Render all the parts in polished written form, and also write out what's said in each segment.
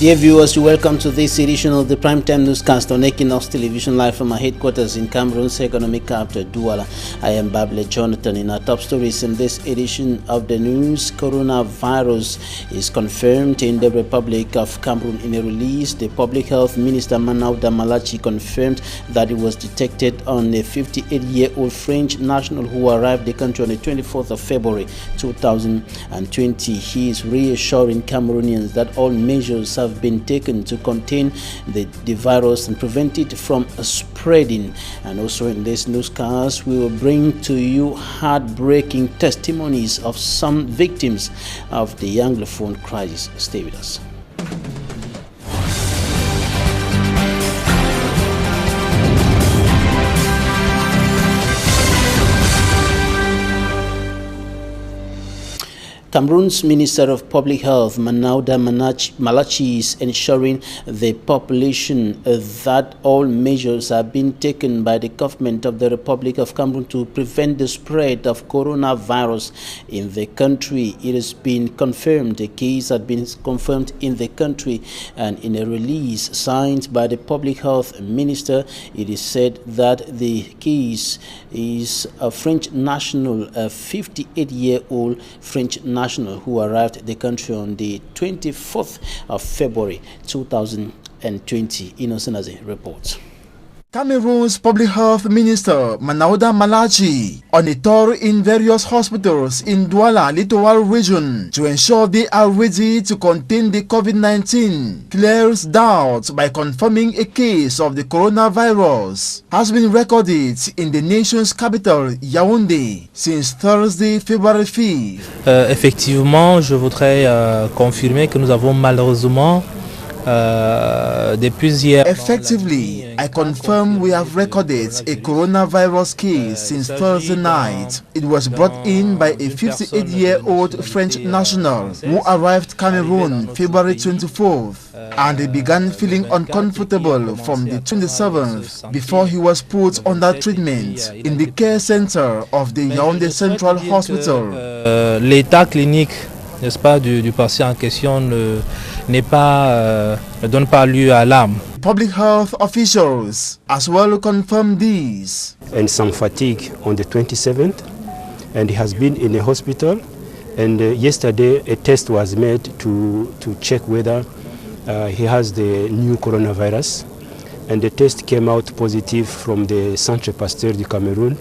Dear viewers, welcome to this edition of the Primetime Newscast on Équinoxe Television, live from our headquarters in Cameroon's economic capital, Douala. I am Babble Jonathan. In our top stories in this edition of the news, coronavirus is confirmed in the Republic of Cameroon. In a release, the Public Health Minister Manauda Malachi confirmed that it was detected on a 58-year-old French national who arrived the country on the 24th of February 2020. He is reassuring Cameroonians that all measures have been taken to contain the virus and prevent it from spreading. And also in this newscast, we will bring to you heartbreaking testimonies of some victims of the Anglophone crisis. Stay with us. Cameroon's Minister of Public Health, Manauda Malachi, is ensuring the population that all measures are being taken by the government of the Republic of Cameroon to prevent the spread of coronavirus in the country. It has been confirmed, the case had been confirmed in the country, and in a release signed by the Public Health Minister, it is said that the case is a French national, a 58-year-old French national who arrived at the country on the 24th of February 2020. Innocent reports. Cameroon's Public Health Minister Manauda Malachi on a tour in various hospitals in Douala Littoral region to ensure they are ready to contain the COVID-19 clears doubts by confirming a case of the coronavirus has been recorded in the nation's capital Yaoundé since Thursday, February 5th. Effectivement, je voudrais confirmer que nous avons malheureusement Effectively, I confirm we have recorded a coronavirus case since Thursday night. It was brought in by a 58-year-old French national who arrived Cameroon February 24th, and he began feeling uncomfortable from the 27th before he was put under treatment in the care center of the Yaoundé Central Hospital. L'état clinique, n'est-ce pas, du patient en question ne donne pas lieu à alarme. Public health officials as well confirm this. And some fatigue on the 27th, and he has been in a hospital, and yesterday a test was made to check whether he has the new coronavirus, and the test came out positive from the Centre Pasteur du Cameroon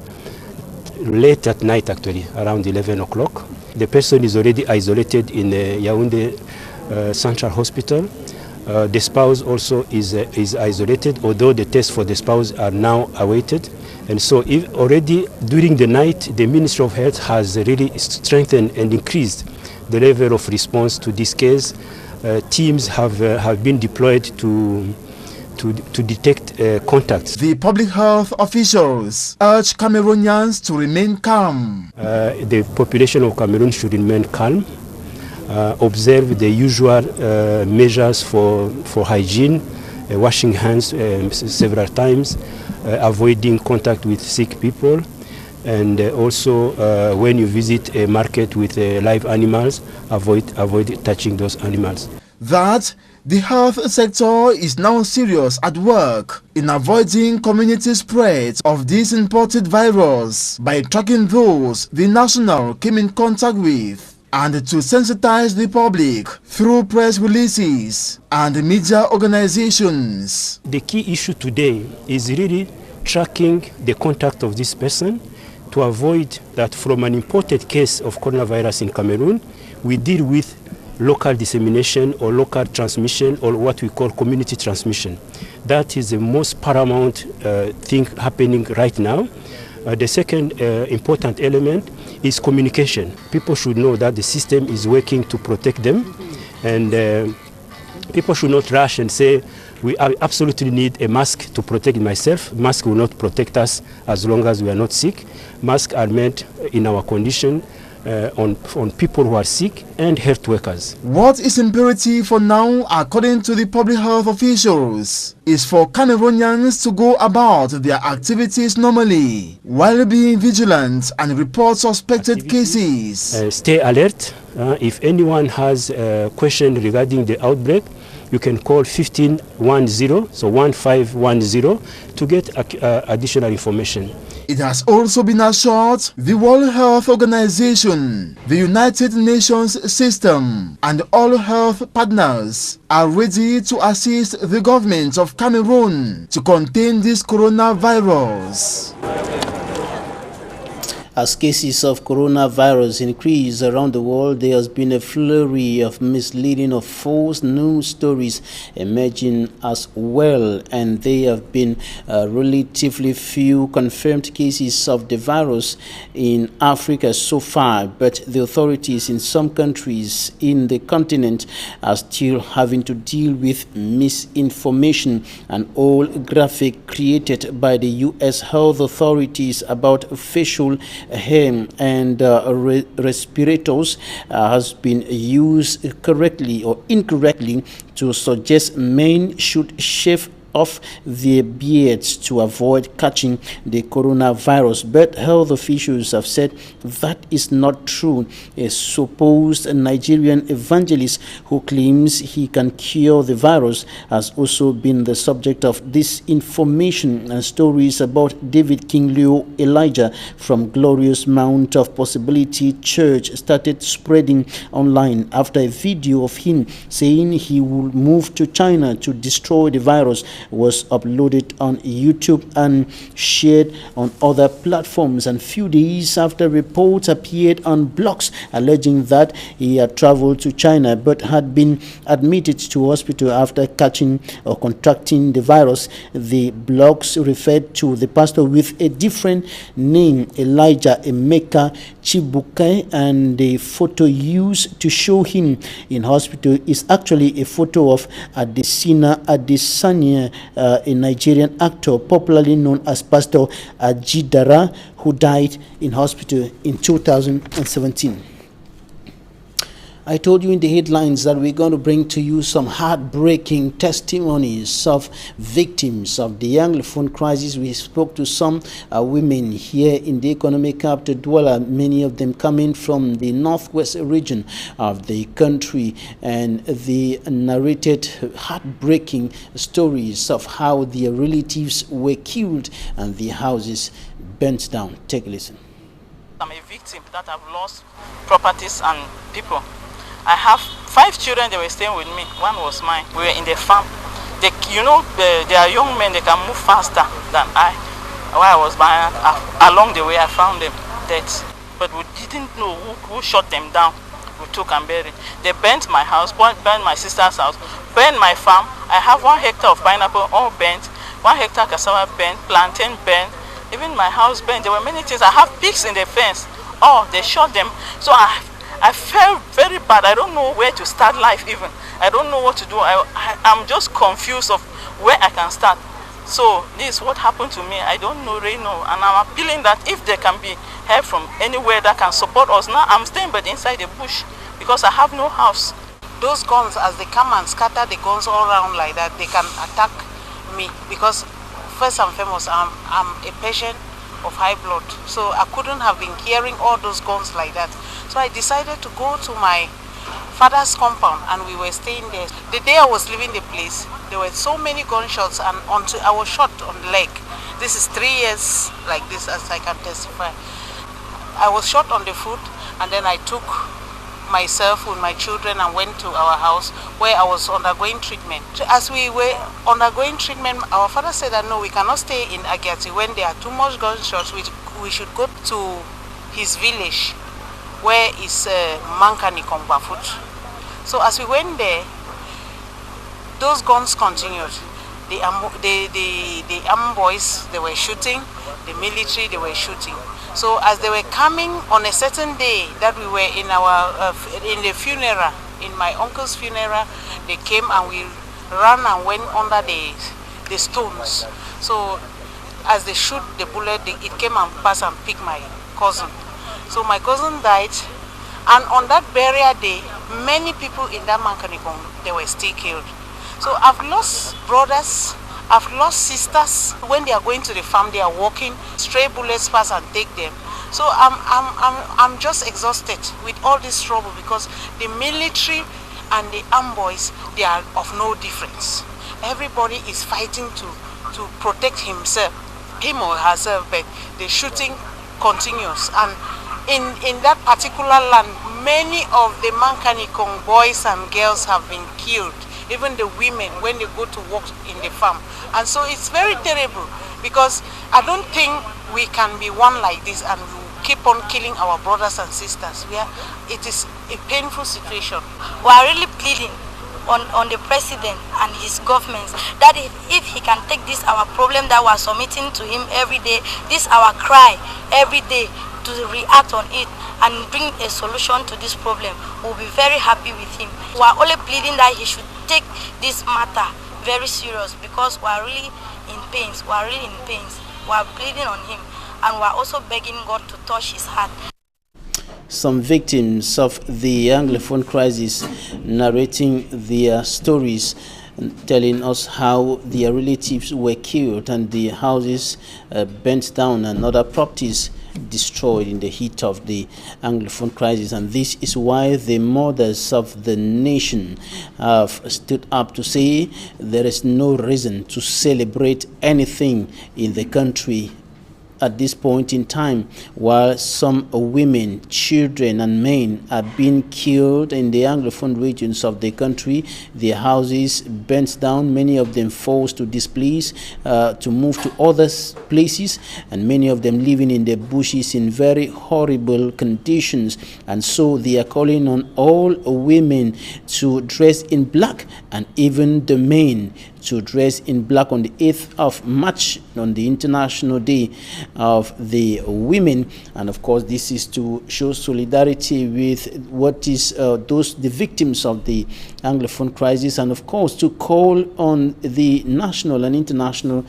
late at night, actually around 11 o'clock. The person is already isolated in the Yaoundé Central Hospital. The spouse also is isolated, although the tests for the spouse are now awaited. And so already during the night, the Ministry of Health has really strengthened and increased the level of response to this case. Teams have been deployed to detect contacts. The public health officials urge Cameroonians to remain calm. The population of Cameroon should remain calm, observe the usual measures for hygiene, washing hands several times, avoiding contact with sick people, and also when you visit a market with live animals, avoid touching those animals. That the health sector is now serious at work in avoiding community spread of this imported virus by tracking those the national came in contact with, and to sensitize the public through press releases and media organizations. The key issue today is really tracking the contact of this person to avoid that from an imported case of coronavirus in Cameroon, we deal with local dissemination or local transmission, or what we call community transmission. That is the most paramount thing happening right now. The second important element is communication. People should know that the system is working to protect them, and people should not rush and say, we absolutely need a mask to protect myself. Mask will not protect us as long as we are not sick. Masks are meant in our condition on people who are sick and health workers. What is imperative for now, according to the public health officials, is for Cameroonians to go about their activities normally while being vigilant and report suspected cases. Stay alert. If anyone has a question regarding the outbreak, you can call 1510, so 1510, to get additional information. It has also been assured the World Health Organization, the United Nations system, and all health partners are ready to assist the government of Cameroon to contain this coronavirus. As cases of coronavirus increase around the world, there has been a flurry of misleading or false news stories emerging as well, and there have been relatively few confirmed cases of the virus in Africa so far, but the authorities in some countries in the continent are still having to deal with misinformation. An old graphic created by the U.S. health authorities about facial hair and respirators has been used correctly or incorrectly to suggest men should shave off their beards to avoid catching the coronavirus, but health officials have said that is not true. A supposed Nigerian evangelist who claims he can cure the virus has also been the subject of disinformation, and stories about David King Leo Elijah from Glorious Mount of Possibility Church started spreading online after a video of him saying he would move to China to destroy the virus was uploaded on YouTube and shared on other platforms. And few days after, reports appeared on blogs alleging that he had traveled to China but had been admitted to hospital after catching or contracting the virus. The blogs referred to the pastor with a different name, Elijah Emeka Chibukai, and the photo used to show him in hospital is actually a photo of Adesina Adesanya, a Nigerian actor popularly known as Pastor Ajidara, who died in hospital in 2017. I told you in the headlines that we're going to bring to you some heartbreaking testimonies of victims of the Anglophone crisis. We spoke to some women here in the economic capital, Douala, many of them coming from the northwest region of the country, and they narrated heartbreaking stories of how their relatives were killed and their houses burnt down. Take a listen. I'm a victim that have lost properties and people. I have 5 children. They were staying with me. One was mine. We were in the farm. They are young men. They can move faster than I. While I was behind, along the way, I found them dead. But we didn't know who shot them down. We took and buried. They burnt my house, burnt my sister's house, burnt my farm. I have 1 hectare of pineapple all burnt, 1 hectare cassava burnt, plantain burnt, even my house burnt. There were many things. I have pigs in the fence. Oh, they shot them. So I felt very bad. I don't know where to start life even. I don't know what to do. I'm just confused of where I can start. So this is what happened to me. I don't know, really know. And I'm appealing that if there can be help from anywhere that can support us. Now I'm staying but inside the bush because I have no house. Those guns, as they come and scatter the guns all around like that, they can attack me because first and foremost, I'm a patient of high blood. So I couldn't have been hearing all those guns like that. So I decided to go to my father's compound and we were staying there. The day I was leaving the place, there were so many gunshots and until I was shot on the leg. This is 3 years like this, as I can testify. I was shot on the foot and then I took myself with my children and went to our house where I was undergoing treatment. As we were undergoing treatment, our father said that no, we cannot stay in Agati. When there are too much gunshots, we should go to his village where is Mankani Kombafut. So as we went there, those guns continued. The armed boys, they were shooting. The military, they were shooting. So as they were coming on a certain day that we were in our in the funeral, in my uncle's funeral, they came and we ran and went under the stones. So as they shoot the bullet, it came and passed and picked my cousin. So my cousin died, and on that burial day, many people in that Mankanikom, they were still killed. So I've lost brothers, I've lost sisters. When they are going to the farm, they are walking, stray bullets pass and take them. So I'm just exhausted with all this trouble because the military and the armed boys, they are of no difference. Everybody is fighting to protect himself, him or herself, but the shooting continues. And in that particular land, many of the Mankanikong boys and girls have been killed, even the women when they go to work in the farm. And so it's very terrible, because I don't think we can be one like this and we keep on killing our brothers and sisters. It is a painful situation. We are really pleading on the president and his governments that if he can take this our problem that we are submitting to him every day, this our cry every day, to react on it and bring a solution to this problem, we'll be very happy with him. We are only pleading that he should take this matter very serious, because we are really in pains. We are really in pains. We are pleading on him, and we are also begging God to touch his heart. Some victims of the Anglophone crisis narrating their stories, telling us how their relatives were killed and the houses burnt down and other properties destroyed in the heat of the Anglophone crisis. And this is why the mothers of the nation have stood up to say there is no reason to celebrate anything in the country at this point in time, while some women, children and men are being killed in the Anglophone regions of the country, their houses burnt down, many of them forced to displace, to move to other places, and many of them living in the bushes in very horrible conditions. And so they are calling on all women to dress in black, and even the men to dress in black on the 8th of March, on the International Day of the Women. And of course, this is to show solidarity with what is the victims of the Anglophone crisis, and of course to call on the national and international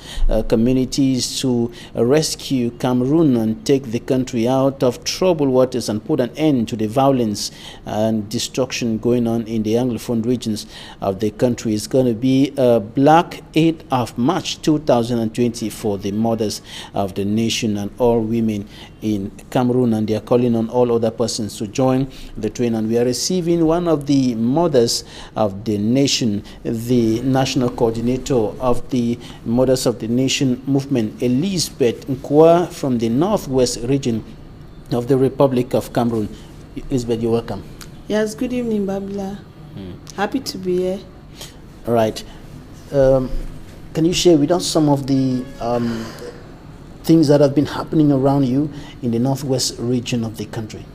communities to rescue Cameroon and take the country out of troubled waters and put an end to the violence and destruction going on in the Anglophone regions of the country. It's going to be a Black 8th of March 2020 for the mothers of the nation and all women in Cameroon, and they are calling on all other persons to join the train. And we are receiving one of the mothers of the nation, the national coordinator of the Mothers of the Nation movement, Elizabeth Nkwa, from the northwest region of the Republic of Cameroon. Elizabeth, you're welcome. Yes, good evening, Babla. Happy to be here. All right. Can you share with us some of the things that have been happening around you in the northwest region of the country?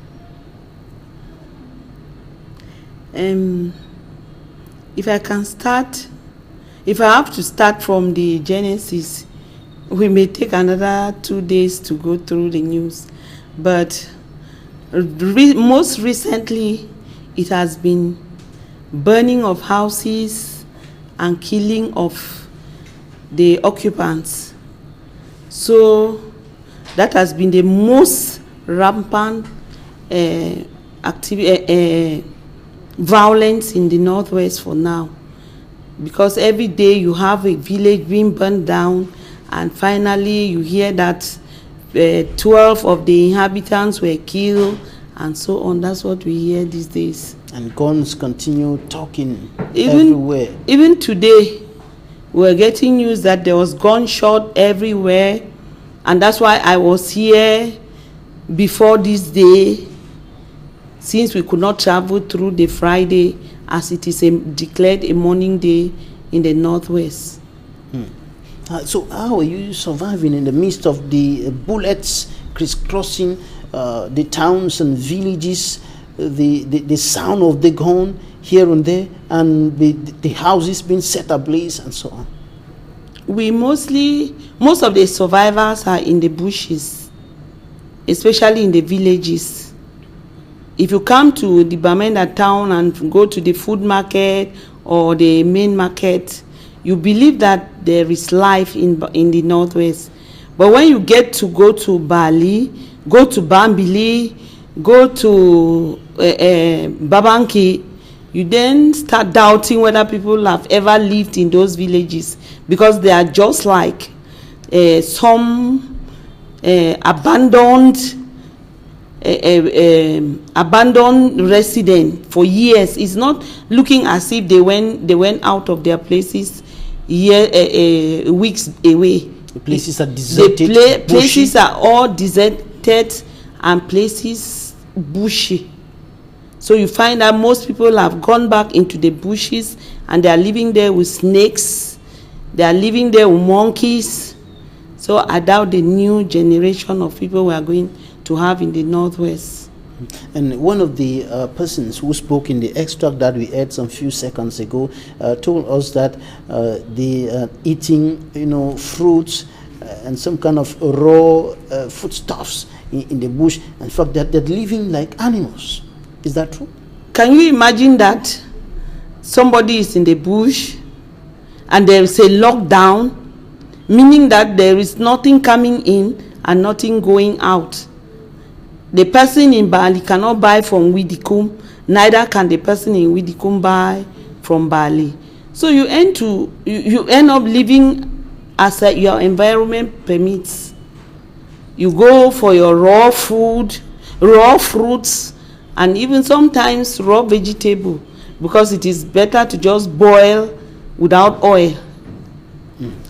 If I can start, if I have to start from the genesis, we may take another 2 days to go through the news. But most recently, it has been burning of houses and killing of the occupants. So that has been the most rampant violence in the northwest for now, because every day you have a village being burned down, and finally you hear that 12 of the inhabitants were killed and so on. That's what we hear these days. And guns continue talking everywhere. Even today, we're getting news that there was gunshot everywhere, and that's why I was here before this day, since we could not travel through the Friday, as it is declared a mourning day in the northwest. So how are you surviving in the midst of the bullets crisscrossing the towns and villages, the sound of the gun here and there, and the houses being set ablaze and so on? Most of the survivors are in the bushes, especially in the villages. If you come to the Bamenda town and go to the food market or the main market, you believe that there is life in the northwest. But when you get to go to Bali, go to Bambili, go to Babanki, you then start doubting whether people have ever lived in those villages, because they are just like some abandoned abandoned resident for years. It's not looking as if they went out of their places weeks away. The places are deserted. Places are all deserted and places bushy. So you find that most people have gone back into the bushes and they are living there with snakes. They are living there with monkeys. So I doubt the new generation of people we are going to have in the Northwest. And one of the persons who spoke in the extract that we heard some few seconds ago told us that they eating, fruits and some kind of raw foodstuffs in the bush. In fact, that they're living like animals. Is that true? Can you imagine that somebody is in the bush and there is a lockdown, meaning that there is nothing coming in and nothing going out? The person in Bali cannot buy from Widikum, neither can the person in Widikum buy from Bali. So you end up living as your environment permits. You go for your raw food, raw fruits, and even sometimes raw vegetable, because it is better to just boil without oil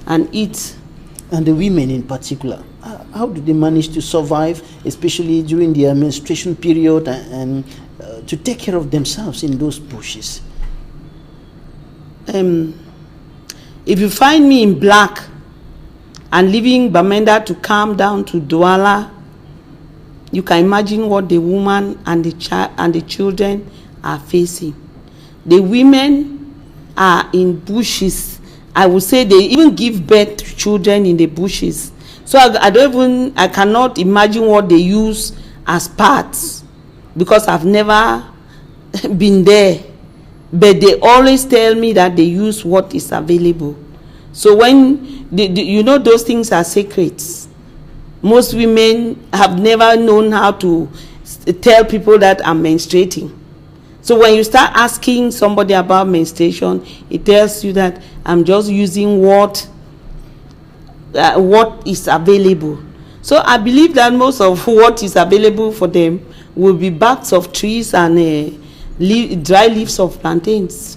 and eat. And the women in particular, how do they manage to survive, especially during the menstruation period, and to take care of themselves in those bushes? If you find me in black and leaving Bamenda to come down to Douala, you can imagine what the woman and the child and the children are facing. The women are in bushes. I would say they even give birth to children in the bushes. So I cannot imagine what they use as parts, because I've never been there. But they always tell me that they use what is available. So when those things are secrets. Most women have never known how to tell people that I'm menstruating. So when you start asking somebody about menstruation, it tells you that I'm just using what is available. So I believe that most of what is available for them will be barks of trees and dry leaves of plantains.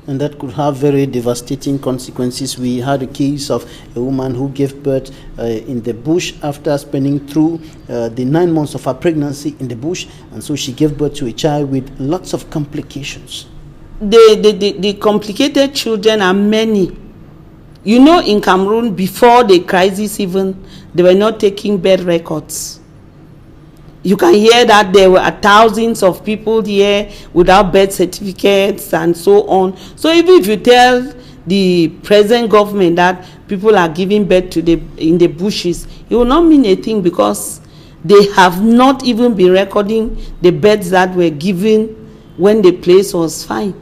And that could have very devastating consequences. We had a case of a woman who gave birth in the bush after spending through the 9 months of her pregnancy in the bush, and so she gave birth to a child with lots of complications. The complicated children are many. In Cameroon, before the crisis even, they were not taking birth records. You can hear that there were thousands of people here without birth certificates and so on. So even if you tell the present government that people are giving birth in the bushes, it will not mean a thing, because they have not even been recording the births that were given when the place was fine.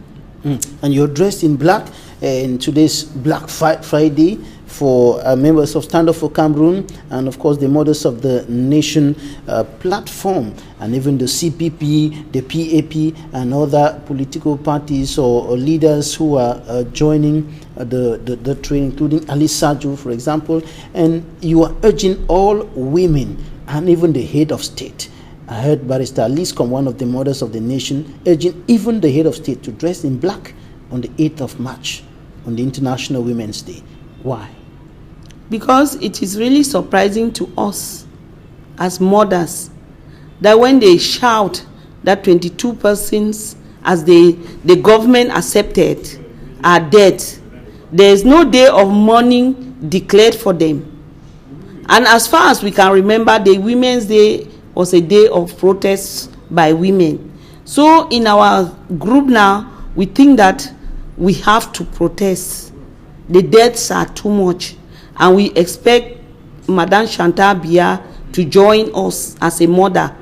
And you're dressed in black in today's Black Friday for members of Stand Up for Cameroon, and of course the Mothers of the Nation platform, and even the CPP, the PAP, and other political parties or leaders who are joining the train, including Ali Sajo, for example. And you are urging all women and even the head of state. I heard Barrister Liscom, one of the Mothers of the Nation, urging even the head of state to dress in black on the 8th of March, on the International Women's Day. Why? Because it is really surprising to us as mothers that when they shout that 22 persons, as the government accepted, are dead, there is no day of mourning declared for them. And as far as we can remember, the Women's Day was a day of protest by women. So in our group now, we think that we have to protest. The deaths are too much. And we expect Madame Chantal Biya to join us as a mother.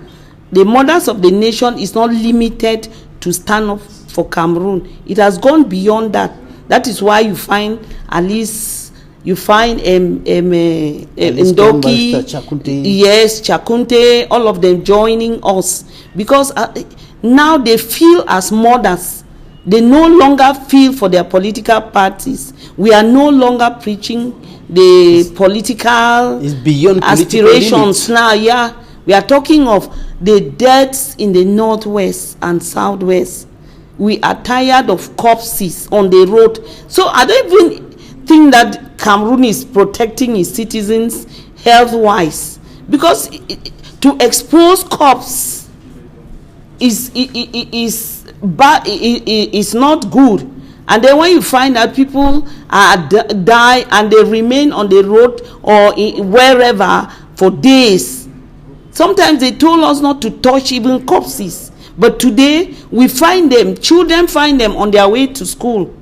The Mothers of the Nation is not limited to Stand Up for Cameroon. It has gone beyond that. That is why you find Alice, you find Ndoki, yes, Chakunte, all of them joining us. Because now they feel as mothers. They no longer feel for their political parties. We are no longer preaching the political beyond aspirations now. Yeah, we are talking of the deaths in the northwest and southwest. We are tired of corpses on the road. So I don't even think that Cameroon is protecting its citizens health-wise, because to expose corpse is not good. And then when you find that people die and they remain on the road or wherever for days, sometimes they told us not to touch even corpses. But today, we find them, children find them on their way to school.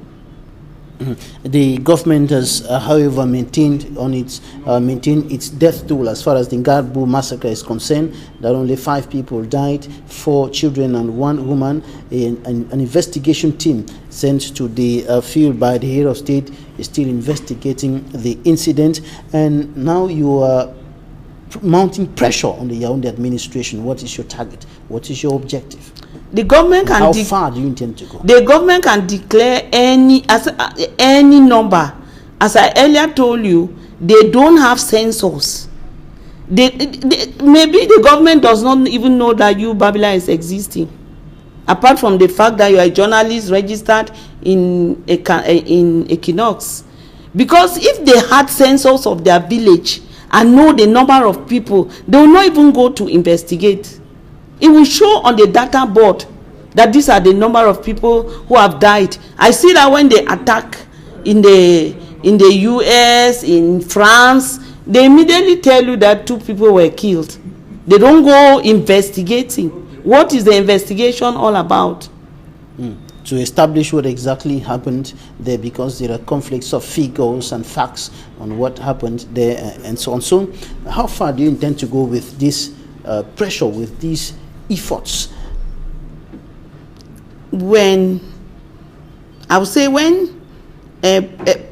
The government has, however, maintained its death toll as far as the Ngarbu massacre is concerned, that only 5 people died, 4 children and 1 woman. An investigation team sent to the field by the head of state is still investigating the incident, and now you are mounting pressure on the Yaoundé administration. What is your target? What is your objective? The government can how far do you intend to go? The government can declare any number. As I earlier told you, they don't have censors. Maybe the government does not even know that you Babila is existing, apart from the fact that you are a journalist registered in Equinoxe. Because if they had censors of their village and know the number of people, they will not even go to investigate. It will show on the data board that these are the number of people who have died. I see that when they attack in the US, in France, they immediately tell you that 2 people were killed. They don't go investigating. What is the investigation all about? To establish what exactly happened there, because there are conflicts of figures and facts on what happened there and so on. So how far do you intend to go with this pressure, with these efforts? When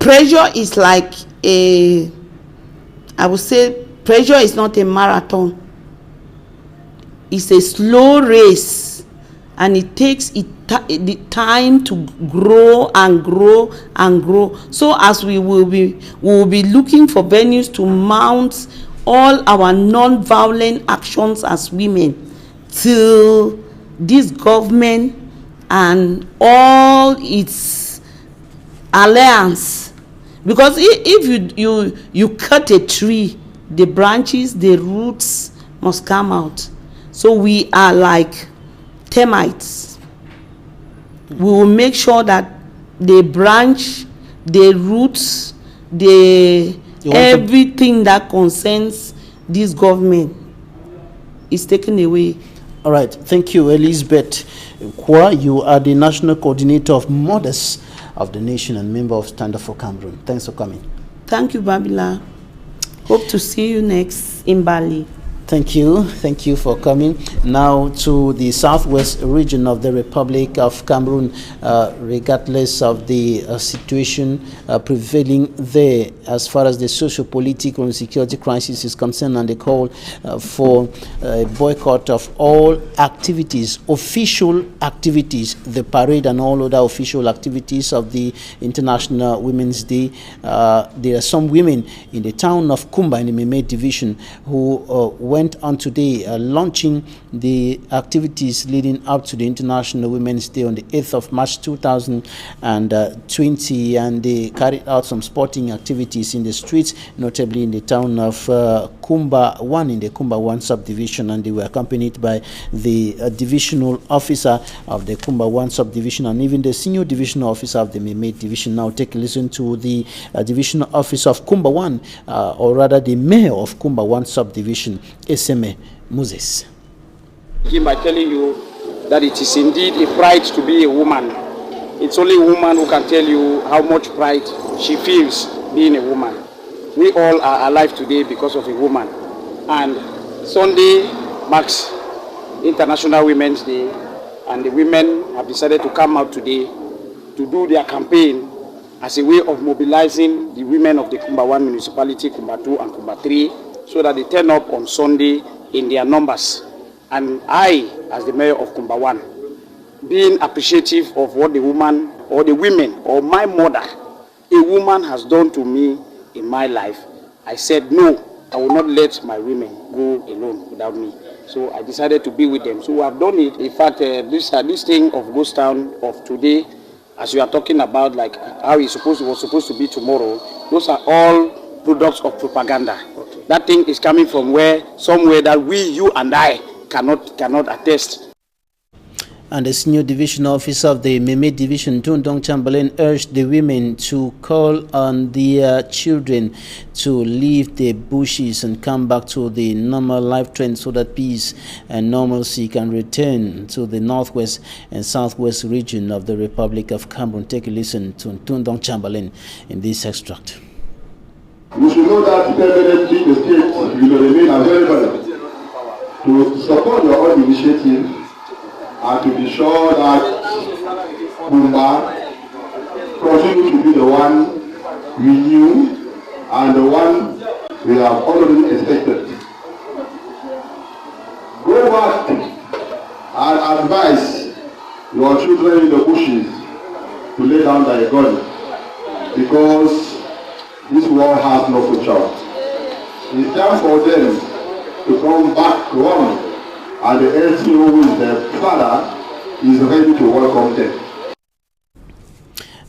pressure is like pressure is not a marathon. It's a slow race, and it takes the time to grow and grow and grow. So as we will be looking for venues to mount all our non-violent actions as women till this government and all its alliance. Because if you cut a tree, the branches, the roots must come out. So we are like termites. We will make sure that the branch, the roots, everything that concerns this government is taken away. All right. Thank you, Elizabeth Kwa. You are the National Coordinator of Mothers of the Nation and member of Stand Up for Cameroon. Thanks for coming. Thank you, Babila. Hope to see you next in Bali. Thank you. Thank you for coming. Now to the southwest region of the Republic of Cameroon, regardless of the situation prevailing there as far as the socio-political and security crisis is concerned, and the call for a boycott of all activities, official activities, the parade and all other official activities of the International Women's Day. There are some women in the town of Kumba in the Meme division who went on today launching the activities leading up to the International Women's Day on the 8th of March 2020, and they carried out some sporting activities in the streets, notably in the town of Kumba 1, in the Kumba 1 subdivision, and they were accompanied by the divisional officer of the Kumba 1 subdivision and even the senior divisional officer of the Meme division. Now take a listen to the divisional officer of Kumba 1, or rather the mayor of Kumba 1 subdivision, Eseme Moses. By telling you that it is indeed a pride to be a woman. It's only a woman who can tell you how much pride she feels being a woman. We all are alive today because of a woman. And Sunday marks International Women's Day, and the women have decided to come out today to do their campaign as a way of mobilizing the women of the Kumba 1 municipality, Kumba 2 and Kumba 3, so that they turn up on Sunday in their numbers. And I, as the mayor of Kumba 1, being appreciative of what the woman or the women or my mother, a woman has done to me in my life, I said, no, I will not let my women go alone without me. So I decided to be with them. So I've done it. In fact, this thing of Ghost Town of today, as you are talking about, like how it was supposed to be tomorrow, those are all products of propaganda. Okay. That thing is coming from somewhere that you and I cannot attest. And the senior division officer of the Meme division, Tundong Chamberlain, urged the women to call on their children to leave the bushes and come back to the normal life trend so that peace and normalcy can return to the northwest and southwest region of the Republic of Cameroon. Take a listen to Tundong Chamberlain in this extract. We should know that permanently the state will remain available to support your own initiative and to be sure that Pumba continue to be the one we knew and the one we have already expected. Go back and advise your children in the bushes to lay down their gun, because this war has no future. It's time for them to come back home, and the LCO, who is their father, is ready to welcome them.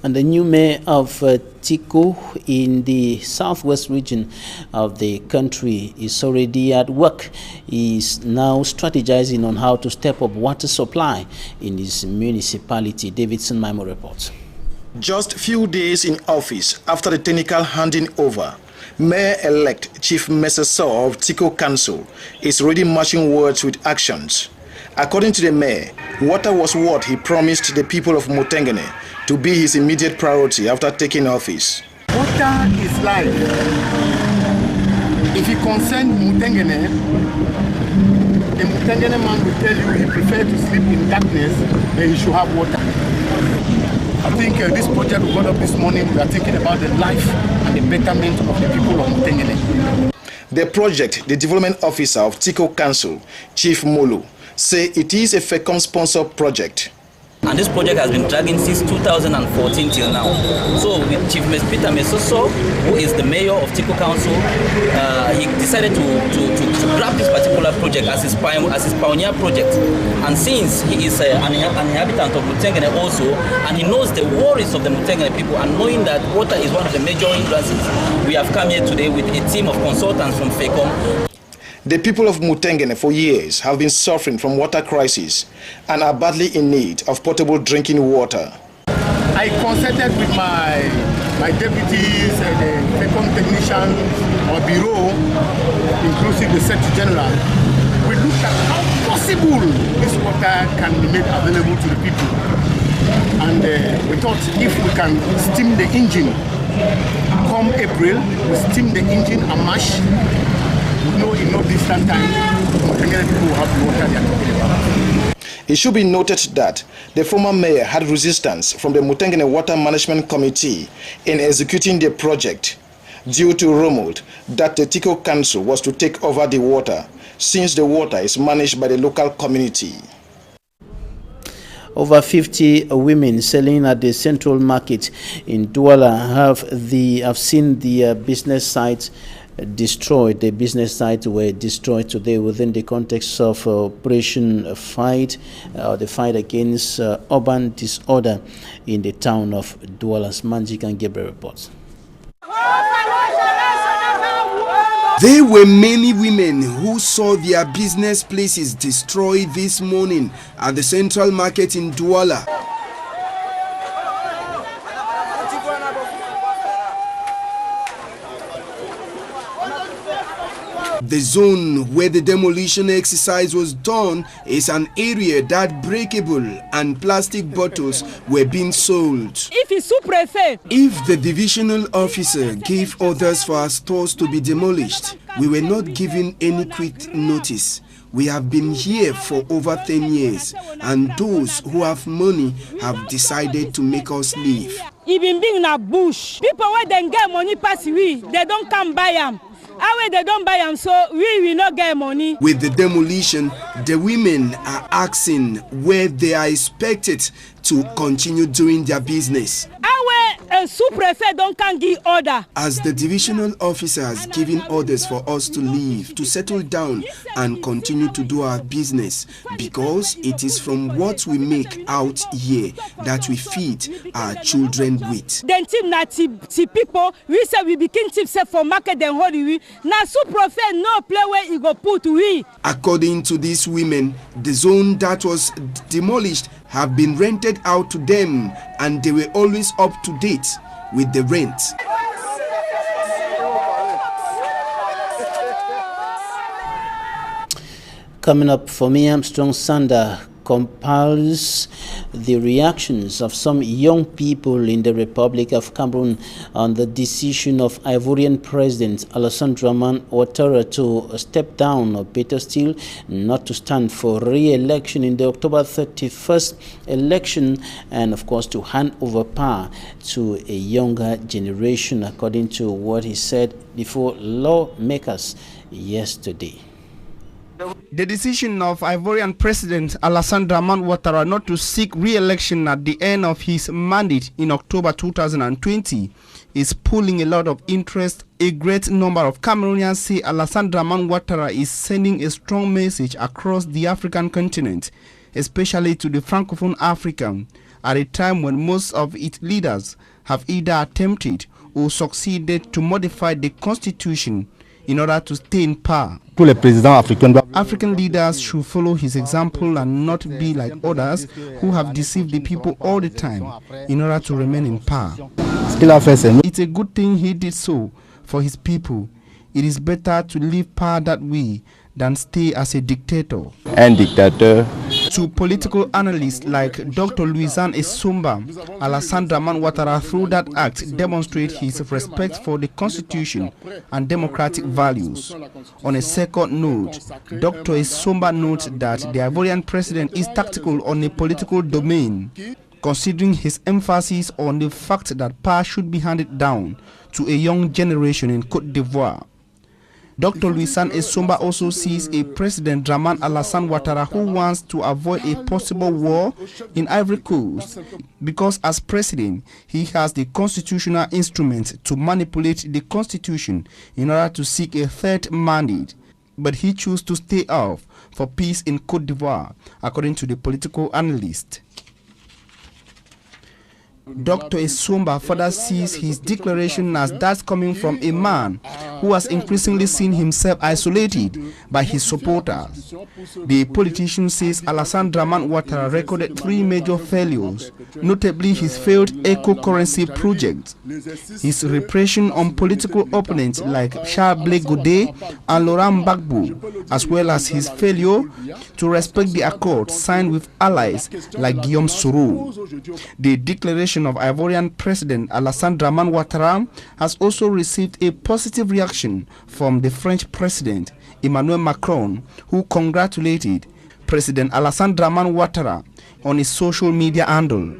And the new mayor of Tico in the southwest region of the country is already at work. He is now strategizing on how to step up water supply in his municipality. Davidson Maimo reports. Just few days in office after the technical handing over, Mayor-elect Chief Meseso of Tico Council is already matching words with actions. According to the mayor, water was what he promised the people of Mutengene to be his immediate priority after taking office. Water is life. If you concern Mutengene, a Mutengene man will tell you he prefers to sleep in darkness than he should have water. I think this project we got up this morning, we are thinking about the life and the betterment of the people of Mutengene. The project, the development officer of Tico Council, Chief Molo, say it is a FECOM-sponsored project. And this project has been dragging since 2014 till now. So with Chief Peter Mesoso, who is the mayor of Tico Council, he decided to grab this particular project as his pioneer project. And since he is an inhabitant of Mutengene also, and he knows the worries of the Mutengene people, and knowing that water is one of the major hindrances, we have come here today with a team of consultants from FECOM. The people of Mutengene for years have been suffering from water crisis and are badly in need of potable drinking water. I consulted with my deputies and the FECOM technicians or bureau, inclusive the Secretary General. We looked at how possible this water can be made available to the people. And we thought if we can steam the engine, come April, we steam the engine and mash. In no distant time, Mutengene people will have the water they are talking about. It should be noted that the former mayor had resistance from the Mutengene Water Management Committee in executing the project due to rumors that the Tico Council was to take over the water, since the water is managed by the local community. Over 50 women selling at the central market in Douala have seen the business sites destroyed. The business sites were destroyed today within the context of Operation Fight, the fight against urban disorder in the town of Douala. Manjik and Gabriel reports. There were many women who saw their business places destroyed this morning at the central market in Douala. The zone where the demolition exercise was done is an area that breakable and plastic bottles were being sold. If the divisional officer gave orders for our stores to be demolished, we were not given any quick notice. We have been here for over 10 years, and those who have money have decided to make us leave. Even being in a bush, people where they get money pass we, they don't come buy them. How they don't buy them, so we will not get money. With the demolition, the women are asking where they are expected to continue doing their business. How a sous-prefect don't can give order. As the divisional officers giving orders for us to leave, to settle down and continue to do our business, because it is from what we make out here that we feed our children with. Then team na people we say we begin team say for market then hold we na sous-prefect no play where he go put we. According to these women, the zone that was demolished have been rented out to them, and they were always up to date with the rent. Coming up for me, Armstrong Sander compiles the reactions of some young people in the Republic of Cameroon on the decision of Ivorian President Alassane Dramane Ouattara to step down, or better still, not to stand for re-election in the October 31st election, and of course to hand over power to a younger generation, according to what he said before lawmakers yesterday. The decision of Ivorian President Alassane Dramane Ouattara not to seek re-election at the end of his mandate in October 2020 is pulling a lot of interest. A great number of Cameroonians say Alassane Dramane Ouattara is sending a strong message across the African continent, especially to the Francophone Africa, at a time when most of its leaders have either attempted or succeeded to modify the constitution in order to stay in power. African leaders should follow his example and not be like others who have deceived the people all the time in order to remain in power. It's a good thing he did so for his people. It is better to leave power that way than stay as a dictator. To political analysts like Dr. Louisan Esomba, Alassane Dramane Ouattara through that act demonstrate his respect for the constitution and democratic values. On a second note, Dr. Esomba notes that the Ivorian president is tactical on a political domain, considering his emphasis on the fact that power should be handed down to a young generation in Côte d'Ivoire. Dr. Louisan Esomba also sees a President Dramane Alassane Ouattara who wants to avoid a possible war in Ivory Coast, because as president, he has the constitutional instrument to manipulate the constitution in order to seek a third mandate. But he chose to stay off for peace in Côte d'Ivoire, according to the political analyst. Dr. Esomba further sees his declaration as that coming from a man who has increasingly seen himself isolated by his supporters. The politician says Alassane Dramane Ouattara recorded 3 major failures, notably his failed eco-currency project, his repression on political opponents like Charles Blé Godé and Laurent Gbagbo, as well as his failure to respect the accord signed with allies like Guillaume Soro. The declaration of Ivorian President Alassane Dramane Ouattara has also received a positive reaction from the French President Emmanuel Macron, who congratulated President Alassane Dramane Ouattara on his social media handle.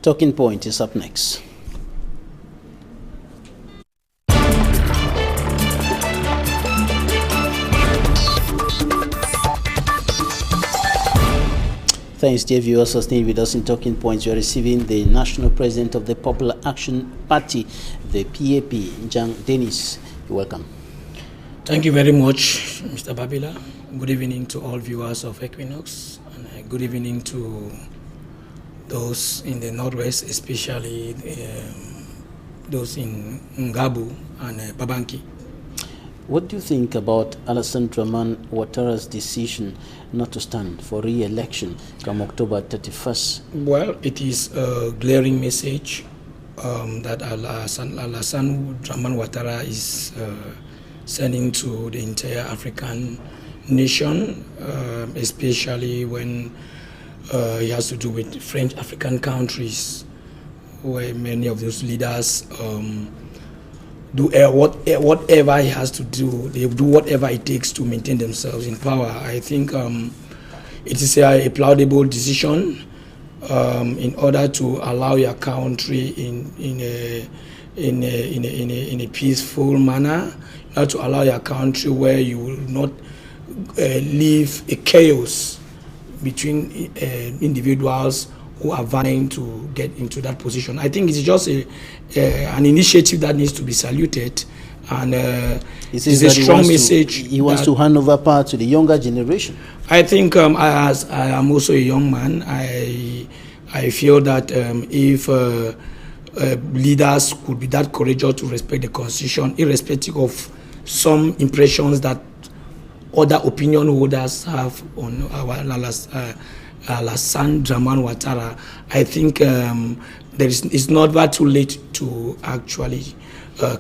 Talking Point is up next. Thanks, dear viewers, for staying with us in Talking Points. We are receiving the National President of the Popular Action Party, the PAP, Jean Dennis. You're welcome. Thank you very much, Mr. Babila. Good evening to all viewers of Equinoxe, and good evening to those in the Northwest, especially those in Ngabu and Babanki. What do you think about Alassane Dramane Ouattara's decision not to stand for re-election come October 31st? Well, it is a glaring message that Alassane Dramane Ouattara is sending to the entire African nation, especially when it has to do with French African countries, where many of those leaders do whatever he has to do. They do whatever it takes to maintain themselves in power. I think it is a laudable decision in order to allow your country in a peaceful manner, not to allow your country where you will not leave a chaos between individuals who are vying to get into that position. I think it's just an initiative that needs to be saluted, and it's a strong message. He wants to hand over power to the younger generation. I think, as I am also a young man, I feel that if leaders could be that courageous to respect the Constitution, irrespective of some impressions that other opinion holders have on our Alassane Dramane Ouattara, I think it's not that too late to actually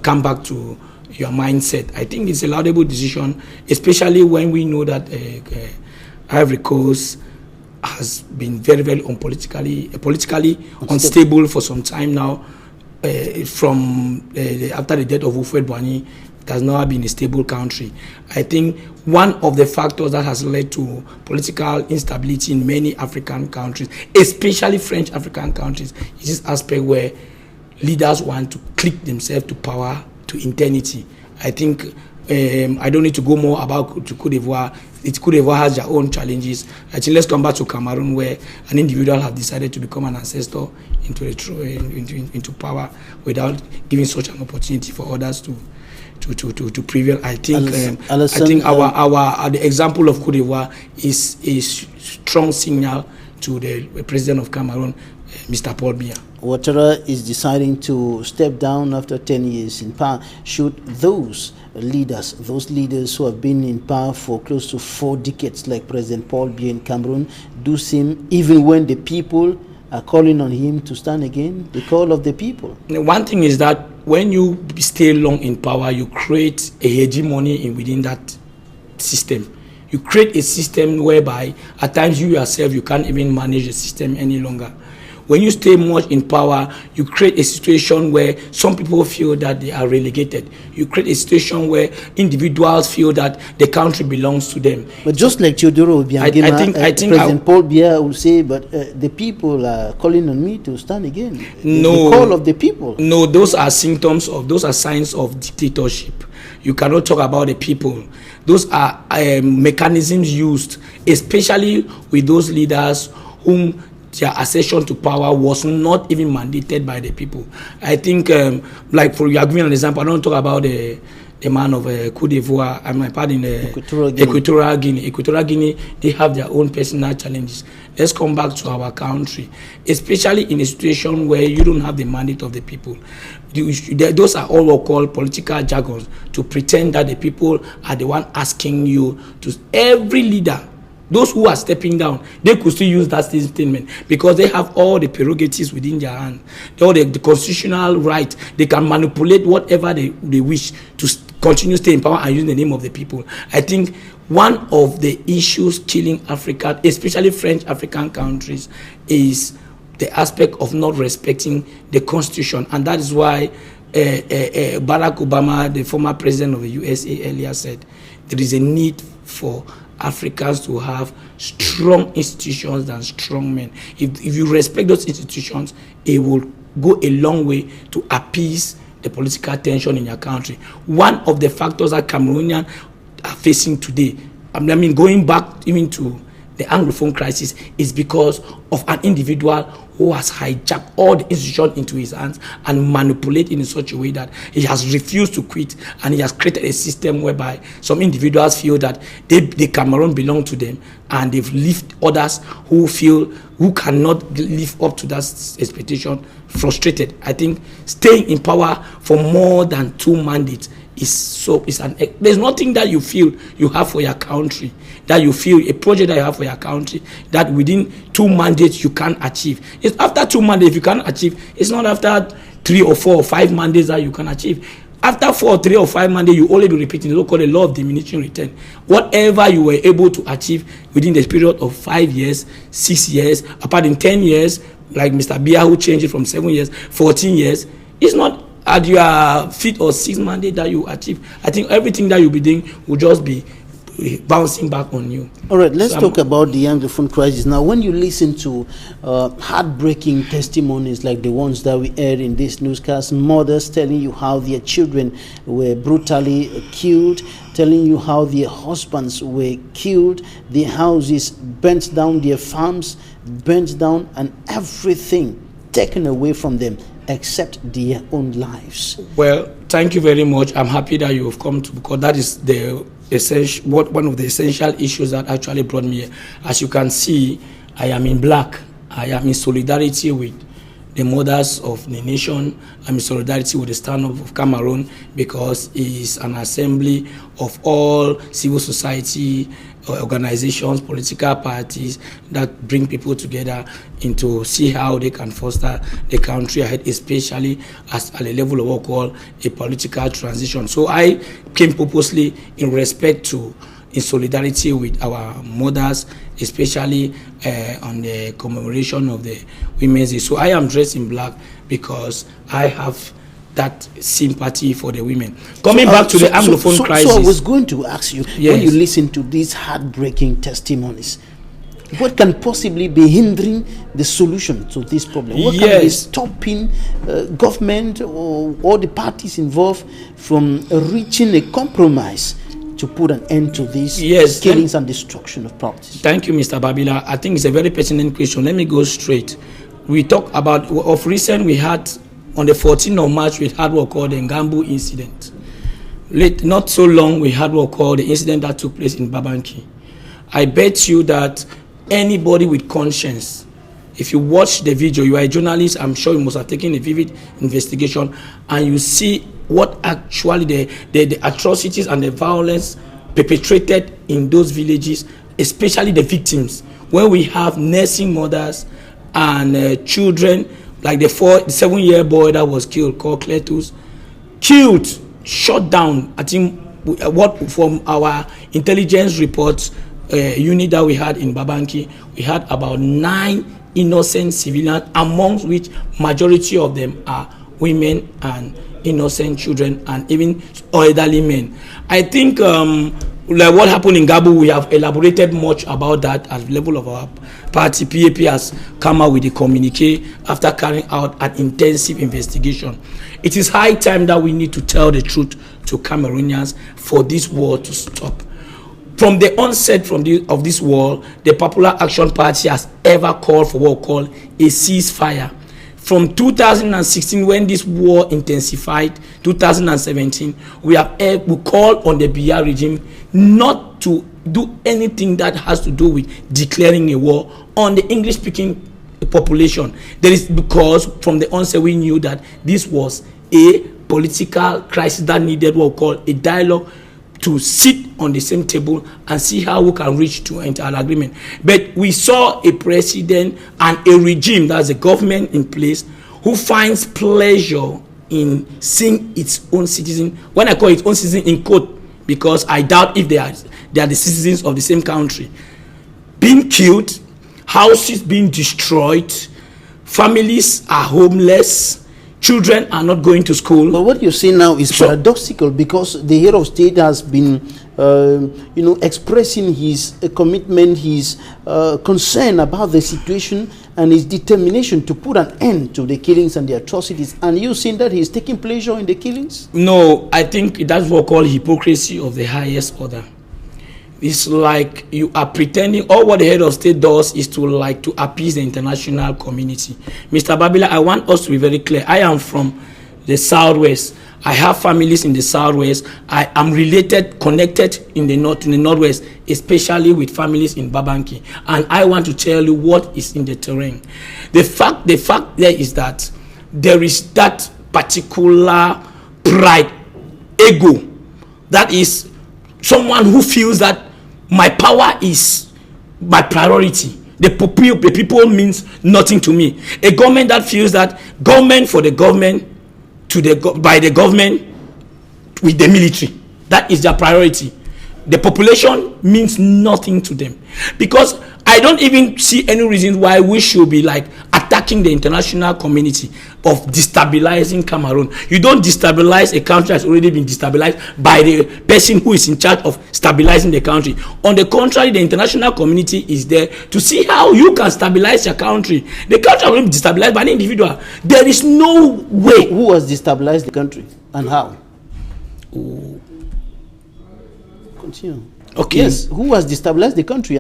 come back to your mindset. I think it's a laudable decision, especially when we know that Ivory Coast has been very, very politically unstable for some time now. From after the death of Houphouët Boigny, it has not been a stable country. I think one of the factors that has led to political instability in many African countries, especially French African countries, is this aspect where leaders want to click themselves to power, to eternity. I think I don't need to go more about Côte d'Ivoire. Côte d'Ivoire has their own challenges. I think let's come back to Cameroon, where an individual has decided to become an ancestor into power without giving such an opportunity for others to prevail. I think the example of Côte d'Ivoire is a strong signal to the president of Cameroon, Mr. Paul Biya. Ouattara is deciding to step down after 10 years in power. Should those leaders who have been in power for close to 4 decades, like President Paul Biya in Cameroon, do same even when the people are calling on him to stand again? The call of the people. One thing is that when you stay long in power, you create a hegemony within that system. You create a system whereby at times you yourself, you can't even manage the system any longer. When you stay much in power, you create a situation where some people feel that they are relegated. You create a situation where individuals feel that the country belongs to them. But just like Teodoro Obiangema, President Paul Biya will say, but the people are calling on me to stand again. No, the call of the people. No, those are signs of dictatorship. You cannot talk about the people. Those are mechanisms used, especially with those leaders whom their accession to power was not even mandated by the people. I think, like for you are giving an example, I don't talk about the man of Côte d'Ivoire, Equatorial Guinea. Equatorial Guinea, they have their own personal challenges. Let's come back to our country, especially in a situation where you don't have the mandate of the people. Those are all what called political jargons, to pretend that the people are the one asking you to. Every leader, those who are stepping down, they could still use that statement because they have all the prerogatives within their hand, all the constitutional right. They can manipulate whatever they wish to continue stay in power and use the name of the people. I think one of the issues killing Africa, especially French African countries, is the aspect of not respecting the Constitution, and that is why Barack Obama, the former president of the USA, earlier said there is a need for Africans to have strong institutions than strong men. If you respect those institutions, it will go a long way to appease the political tension in your country. One of the factors that Cameroonians are facing today, I mean, going back even to the Anglophone crisis, is because of an individual who has hijacked all the institutions into his hands and manipulated in such a way that he has refused to quit, and he has created a system whereby some individuals feel that the Cameroon belong to them, and they've left others who cannot live up to that expectation frustrated. I think staying in power for more than 2 mandates there's nothing that you feel you have for your country, that you feel a project that you have for your country that within 2 mandates you can achieve. It's after 2 mandates you can achieve. It's not after 3 or 4 or 5 mandates that you can achieve. After 4, 3 or 5 mandates, you only be repeating the so-called law of diminishing return. Whatever you were able to achieve within the period of 5 years, 6 years, apart in 10 years, like Mr. Biya who changed it from 7 years, 14 years, it's not at your 5th or 6th mandate that you achieve. I think everything that you'll be doing will just be bouncing back on you. All right, let's talk about the Anglophone crisis. Now, when you listen to heartbreaking testimonies like the ones that we aired in this newscast, mothers telling you how their children were brutally killed, telling you how their husbands were killed, their houses burnt down, their farms burnt down, and everything taken away from them except their own lives. Well, thank you very much. I'm happy that you have come to, because that is the essential, one of the essential issues that actually brought me here. As you can see, I am in black. I am in solidarity with the mothers of the nation. I'm in solidarity with the stand-up of Cameroon, because it is an assembly of all civil society organizations, political parties that bring people together into see how they can foster the country ahead, especially at a level of what we call a political transition. So I came purposely in respect to, in solidarity with our mothers, especially on the commemoration of the Women's Day. So I am dressed in black because I have that sympathy for the women. Coming back to the Anglophone crisis. So I was going to ask you, yes, when you listen to these heartbreaking testimonies, what can possibly be hindering the solution to this problem? What can be stopping government or all the parties involved from reaching a compromise to put an end to these killings and destruction of properties? Thank you, Mr. Babila. I think it's a very pertinent question. Let me go straight. We talk about, of recent, we had on the 14th of March, we had what called the Ngambu incident. Not so long, we had what called the incident that took place in Babanki. I bet you that anybody with conscience, if you watch the video, you are a journalist, I'm sure you must have taken a vivid investigation, and you see what actually the atrocities and the violence perpetrated in those villages, especially the victims, where we have nursing mothers and children, like the 7-year boy that was killed, called Cletus, killed, shot down. I think what from our intelligence reports unit that we had in Babanki, we had about 9 innocent civilians, amongst which majority of them are women and innocent children and even elderly men. I think like what happened in Gabu, we have elaborated much about that at the level of our party. PAP has come out with a communique after carrying out an intensive investigation. It is high time that we need to tell the truth to Cameroonians for this war to stop. From the onset of this war, the Popular Action Party has ever called for what we call a ceasefire. From 2016, when this war intensified, 2017, we called on the BR regime not to do anything that has to do with declaring a war on the English-speaking population. That is because from the onset we knew that this was a political crisis that needed what we call a dialogue to sit on the same table and see how we can reach to enter an agreement. But we saw a president and a regime, that's a government in place, who finds pleasure in seeing its own citizen. When I call its own citizen in quote, because I doubt if they are the citizens of the same country, being killed, houses being destroyed, families are homeless, children are not going to school. But what you see now is paradoxical, because the head of state has been, expressing his commitment, his concern about the situation, and his determination to put an end to the killings and the atrocities. And you seen that he's taking pleasure in the killings? No, I think that's what we call hypocrisy of the highest order. It's like you are pretending. All what the head of state does is to appease the international community. Mr. Babila, I want us to be very clear. I am from the Southwest. I have families in the Southwest. I am connected in the Northwest, especially with families in Babanki. And I want to tell you what is in the terrain. The fact there is that there is that particular pride, ego, that is someone who feels that my power is my priority. The people means nothing to me. A government that feels that government for the government, by the government with the military, that is their priority. The population means nothing to them, because I don't even see any reason why we should be like attacking the international community of destabilizing Cameroon. You don't destabilize a country that's already been destabilized by the person who is in charge of stabilizing the country. On the contrary, the international community is there to see how you can stabilize your country. The country will be destabilized by an individual. There is no way. Who has destabilized the country and how? Continue. Okay. Yes, who has destabilized the country?